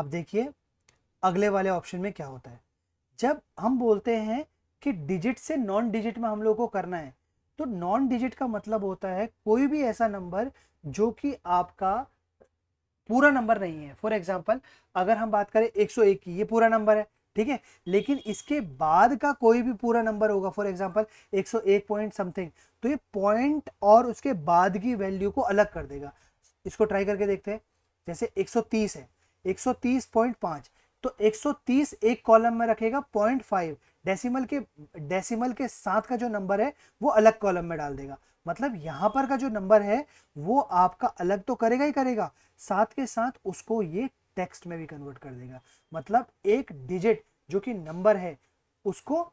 अब देखिए अगले वाले ऑप्शन में क्या होता है। जब हम बोलते हैं कि डिजिट से नॉन डिजिट में हम लोग को करना है, तो नॉन डिजिट का मतलब होता है कोई भी ऐसा नंबर जो कि आपका पूरा नंबर नहीं है। फॉर एग्जांपल अगर हम बात करें 101 की, ये पूरा नंबर है, ठीक है, लेकिन इसके बाद का कोई भी पूरा नंबर होगा, फॉर एग्जांपल 101 पॉइंट समथिंग, तो ये पॉइंट और उसके बाद की वैल्यू को अलग कर देगा। इसको ट्राई करके देखते हैं। जैसे 130 है, 130.5, तो 130 एक कॉलम में रखेगा, 0.5 डेसिमल के साथ का जो नंबर है वो अलग कॉलम में डाल देगा। मतलब यहां पर का जो नंबर है वो आपका अलग तो करेगा ही करेगा, साथ के साथ उसको ये टेक्स्ट में भी कन्वर्ट कर देगा। मतलब एक डिजिट जो कि नंबर है उसको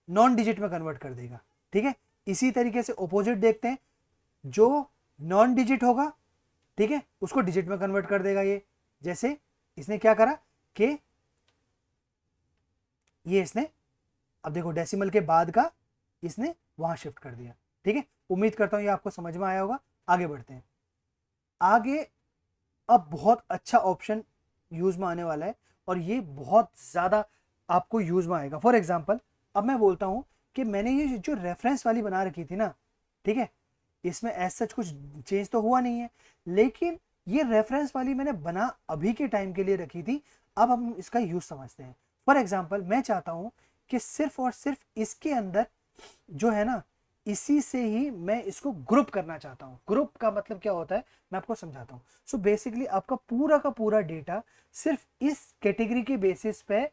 नॉन डिजिट में कन्वर्ट कर देगा, ठीक है। इसी तरीके से ऑपोजिट देखते हैं, जो नॉन डिजिट होगा, ठीक है, उसको डिजिट में कन्वर्ट कर देगा ये। जैसे इसने क्या करा कि ये इसने, अब देखो डेसिमल के बाद का इसने वहां शिफ्ट कर दिया, ठीक है। उम्मीद करता हूं ये आपको समझ में आया होगा। आगे बढ़ते हैं। आगे अब बहुत अच्छा ऑप्शन यूज में आने वाला है, और ये बहुत ज्यादा आपको यूज में आएगा। फॉर एग्जाम्पल अब मैं बोलता हूं कि मैंने ये जो रेफरेंस वाली बना रखी थी ना, ठीक है, इसमें एज सच कुछ चेंज तो हुआ नहीं है, लेकिन ये रेफरेंस वाली मैंने बना अभी के टाइम के लिए रखी थी। अब हम इसका यूज समझते हैं। फॉर एग्जाम्पल मैं चाहता हूं कि सिर्फ और सिर्फ इसके अंदर जो है ना, इसी से ही मैं इसको ग्रुप करना चाहता हूं। ग्रुप का मतलब क्या होता है मैं आपको समझाता हूं। सो बेसिकली आपका पूरा का पूरा डेटा सिर्फ इस कैटेगरी के बेसिस पे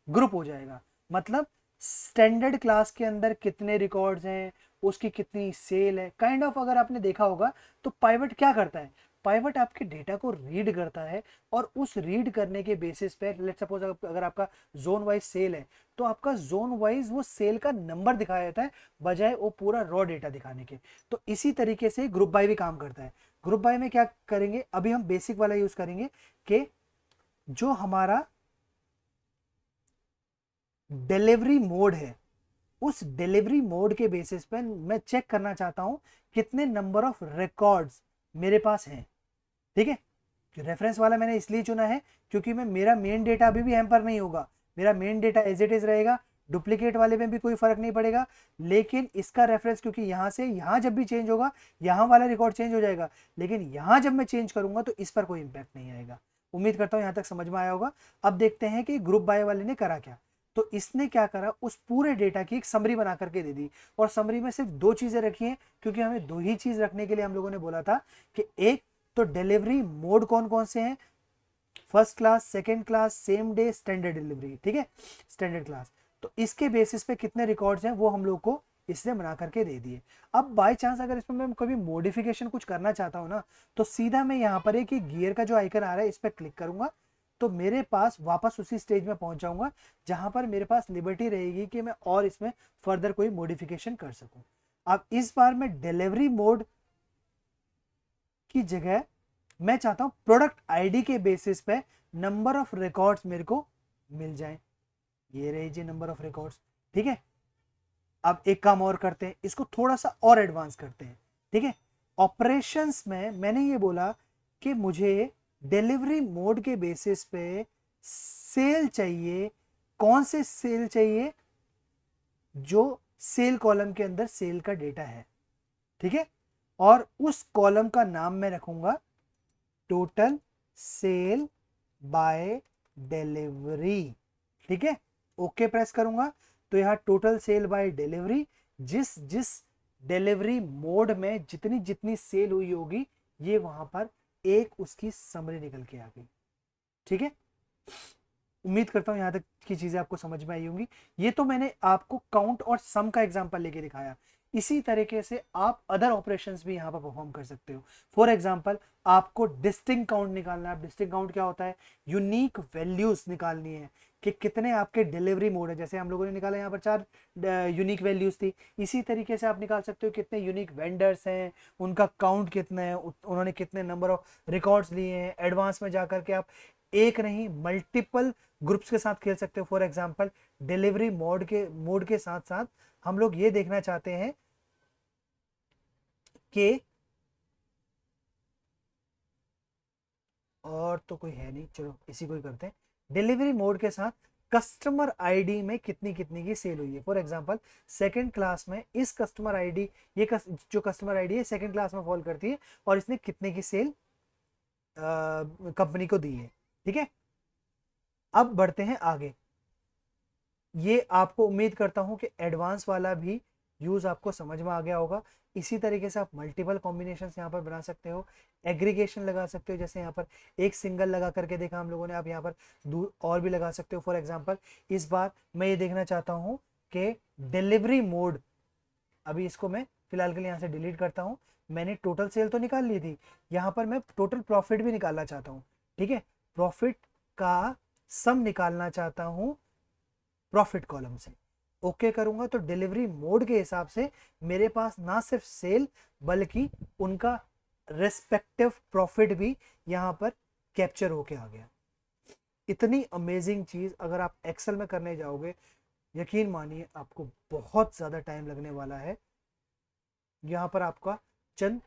ग्रुप हो जाएगा। मतलब स्टैंडर्ड क्लास के अंदर कितने रिकॉर्ड्स हैं, उसकी कितनी सेल है, काइंड ऑफ अगर आपने देखा होगा तो पाइवट क्या करता है, पाइवट आपके डेटा को रीड करता है, और उस रीड करने के बेसिस पे लेट्स सपोज अगर आपका जोन वाइज सेल है, तो आपका जोन वाइज वो सेल का नंबर दिखाया जाता है बजाय वो पूरा रॉ डेटा दिखाने के। तो इसी तरीके से ग्रुप बाय भी काम करता है। ग्रुप बाय में क्या करेंगे, अभी हम बेसिक वाला यूज करेंगे कि जो हमारा डिलीवरी मोड है, उस डिलीवरी मोड के बेसिस पे मैं चेक करना चाहता हूं कितने नंबर ऑफ रिकॉर्ड्स मेरे पास हैं, ठीक है। रेफरेंस वाला मैंने इसलिए चुना है क्योंकि मैं, मेरा मेन डेटा अभी भी हैम्पर नहीं होगा, मेरा main data as it is रहेगा, डुप्लीकेट वाले में भी कोई फर्क नहीं पड़ेगा। लेकिन इसका रेफरेंस, क्योंकि यहां से यहां जब भी चेंज होगा यहां वाला रिकॉर्ड चेंज हो जाएगा, लेकिन यहां जब मैं चेंज करूंगा तो इस पर कोई इंपैक्ट नहीं आएगा। उम्मीद करता हूं यहां तक समझ में आया होगा। अब देखते हैं कि ग्रुप बाय वाले ने करा क्या। तो इसने क्या करा, उस पूरे डेटा की एक समरी बना करके दे दी, और समरी में सिर्फ दो चीजें रखी हैं, क्योंकि हमें दो ही चीज रखने के लिए हम लोगों ने बोला था कि एक तो डिलीवरी मोड कौन कौन से हैं, first class, second class, same day, standard delivery, ठीक है, स्टैंडर्ड क्लास। तो इसके बेसिस पे कितने रिकॉर्ड्स हैं वो हम लोग को इसने बना करके दे दिए। अब बाय चांस अगर इसमें मैं कभी मॉडिफिकेशन कुछ करना चाहता हूं ना, तो सीधा मैं यहाँ पर एक गियर का जो आइकन आ रहा है इस पर क्लिक करूंगा, तो मेरे पास वापस उसी स्टेज में पहुंच जाऊंगा जहां पर मेरे पास लिबर्टी रहेगी कि मैं और इसमें फर्दर कोई मॉडिफिकेशन कर सकूं। अब इस बार मैं डिलीवरी मोड की जगह मैं चाहता हूं प्रोडक्ट आईडी के बेसिस पे नंबर ऑफ रिकॉर्ड्स मेरे को मिल जाए। ये रही जी नंबर ऑफ रिकॉर्ड्स, ठीक है। अब एक काम और करते हैं, इसको थोड़ा सा और एडवांस करते हैं, ठीक है। ऑपरेशंस में मैंने ये बोला कि मुझे डिलीवरी मोड के बेसिस पे सेल चाहिए। कौन से सेल चाहिए, जो सेल कॉलम के अंदर सेल का डेटा है, ठीक है। और उस कॉलम का नाम मैं रखूंगा टोटल सेल बाय डिलीवरी, ठीक है। ओके प्रेस करूंगा तो यहां टोटल सेल बाय डिलीवरी, जिस जिस डिलीवरी मोड में जितनी जितनी सेल हुई होगी ये वहां पर एक उसकी समरी निकल के आ गई, ठीक है। उम्मीद करता हूं यहां तक की चीजें आपको समझ में आई होंगी। ये तो मैंने आपको काउंट और सम का एग्जांपल लेके दिखाया। इसी तरीके से आप अदर ऑपरेशंस भी यहां पर परफॉर्म कर सकते हो। फॉर एग्जांपल आपको डिस्टिंक्ट काउंट निकालना है। डिस्टिंक्ट काउंट क्या होता है, यूनिक वैल्यूज निकालनी है कि कितने आपके डिलीवरी मोड है। जैसे हम लोगों ने निकाला यहाँ पर 4 यूनिक वैल्यूज थी, इसी तरीके से आप निकाल सकते हो कितने यूनिक वेंडर्स हैं, उनका काउंट कितना है, उन्होंने कितने नंबर ऑफ रिकॉर्ड्स लिए हैं। एडवांस में जाकर के आप एक नहीं मल्टीपल ग्रुप्स के साथ खेल सकते हो। फॉर एग्जांपल डिलीवरी मोड के साथ साथ हम लोग ये देखना चाहते हैं कि, और तो कोई है नहीं, चलो इसी को ही करते हैं डिलीवरी मोड के साथ कस्टमर आईडी में कितनी कितनी की सेल हुई है। फॉर एग्जांपल सेकंड क्लास में इस कस्टमर आईडी, जो कस्टमर आईडी है सेकंड क्लास में फॉल करती है और इसने कितने की सेल कंपनी को दी है। ठीक है, अब बढ़ते हैं आगे। ये आपको उम्मीद करता हूं कि एडवांस वाला भी यूज आपको समझ में आ गया होगा। इसी तरीके से आप मल्टीपल कॉम्बिनेशन यहाँ पर बना सकते हो, एग्रीगेशन लगा सकते हो, जैसे यहाँ पर एक सिंगल लगा करके देखा हम लोगों ने, आप यहाँ पर और भी लगा सकते हो। फॉर एग्जांपल इस बार मैं ये देखना चाहता हूँ कि डिलीवरी मोड, अभी इसको मैं फिलहाल के लिए यहाँ से डिलीट करता हूँ। मैंने टोटल सेल तो निकाल ली थी, यहाँ पर मैं टोटल प्रॉफिट भी निकालना चाहता हूँ। ठीक है, प्रॉफिट का सम निकालना चाहता हूँ प्रॉफिट कॉलम से। ओके करूंगा तो डिलीवरी मोड के हिसाब से मेरे पास ना सिर्फ सेल बल्कि उनका रेस्पेक्टिव प्रॉफिट भी यहाँ पर कैप्चर होके आ गया। इतनी अमेजिंग चीज अगर आप एक्सेल में करने जाओगे, यकीन मानिए आपको बहुत ज्यादा टाइम लगने वाला है। यहाँ पर आपका चंद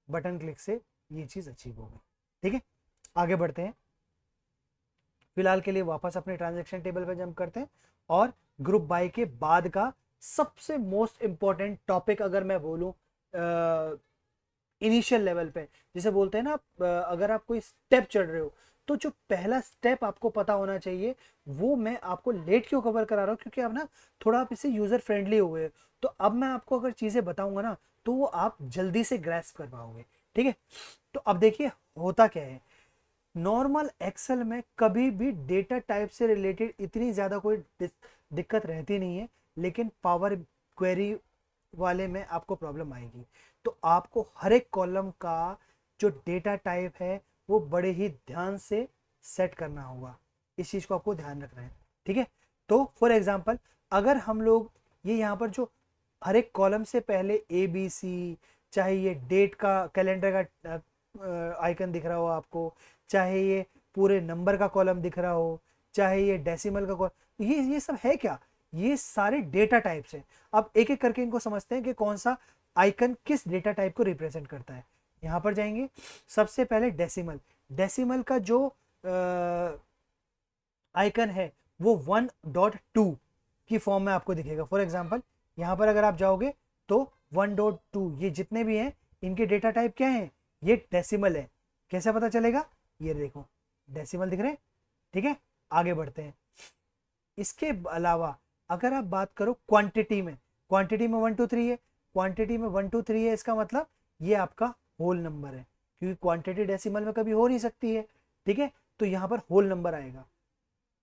बटन क्लिक से ये चीज अचीव होगी। ठीक है, आगे बढ़ते हैं। फिलहाल के लिए वापस अपने ट्रांजैक्शन टेबल पर जंप करते हैं और ग्रुप बाय के बाद का सबसे मोस्ट इंपॉर्टेंट टॉपिक अगर मैं बोलूं इनिशियल लेवल पे, जिसे बोलते हैं ना अगर आप कोई स्टेप चढ़ रहे हो तो जो पहला स्टेप आपको पता होना चाहिए, वो मैं आपको लेट क्यों कवर करा रहा हूँ, क्योंकि अब ना थोड़ा आप इससे यूजर फ्रेंडली हो गए। तो अब मैं आपको अगर चीजें बताऊंगा ना तो वो आप जल्दी से ग्रैस्प कर पाओगे। ठीक है, तो अब देखिए होता क्या है। नॉर्मल एक्सेल में कभी भी डेटा टाइप से रिलेटेड इतनी ज़्यादा कोई दिक्कत रहती नहीं है, लेकिन पावर क्वेरी वाले में आपको प्रॉब्लम आएगी। तो आपको हर एक कॉलम का जो डेटा टाइप है वो बड़े ही ध्यान से सेट करना होगा। इस चीज़ को आपको ध्यान रखना है। ठीक है, तो फॉर एग्जांपल अगर हम लोग ये यहाँ पर जो हर एक कॉलम से पहले ABC, चाहे ये डेट का कैलेंडर का आइकन दिख रहा हो आपको, चाहे ये पूरे नंबर का कॉलम दिख रहा हो, चाहे ये डेसिमल का कॉलम, ये सब है क्या, ये सारे डेटा टाइप्स हैं। अब एक एक करके इनको समझते हैं कि कौन सा आइकन किस डेटा टाइप को रिप्रेजेंट करता है। यहाँ पर जाएंगे, सबसे पहले डेसिमल। डेसिमल का जो आइकन है वो 1.2 की फॉर्म में आपको दिखेगा। फॉर एग्जांपल यहाँ पर अगर आप जाओगे तो 1.2 ये जितने भी हैं इनके डेटा टाइप क्या है, ये डेसिमल है। कैसे पता चलेगा, ये देखो डेसिमल दिख रहे हैं। ठीक है, आगे बढ़ते हैं। इसके अलावा अगर आप बात करो क्वांटिटी में, क्वांटिटी में 1 2 3 है, क्वांटिटी में 1 2 3 है, इसका मतलब ये आपका होल नंबर है, क्योंकि क्वांटिटी डेसिमल में कभी हो नहीं सकती है। ठीक है, तो यहाँ पर होल नंबर आएगा।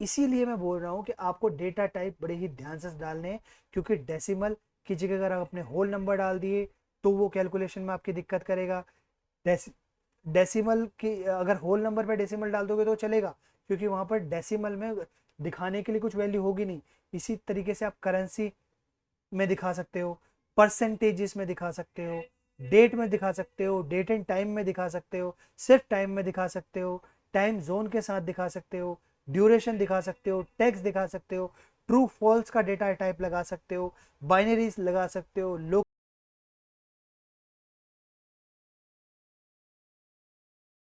इसीलिए मैं बोल रहा हूँ कि आपको डेटा टाइप बड़े ही ध्यान से डालने हैं, क्योंकि डेसिमल की जगह अगर आप अपने होल नंबर डाल दिए तो वो कैलकुलेशन में आपकी दिक्कत करेगा। डेसिमल की अगर होल नंबर पे डेसिमल डाल दोगे तो चलेगा, क्योंकि वहाँ पर डेसिमल में दिखाने के लिए कुछ वैल्यू होगी नहीं। इसी तरीके से आप करेंसी में दिखा सकते हो, परसेंटेजेस में दिखा सकते हो, डेट में दिखा सकते हो, डेट एंड टाइम में दिखा सकते हो, सिर्फ टाइम में दिखा सकते हो, टाइम जोन के साथ दिखा सकते हो, ड्यूरेशन दिखा सकते हो, टेक्स्ट दिखा सकते हो, ट्रू फॉल्स का डेटा टाइप लगा सकते हो, बाइनरीज लगा सकते हो,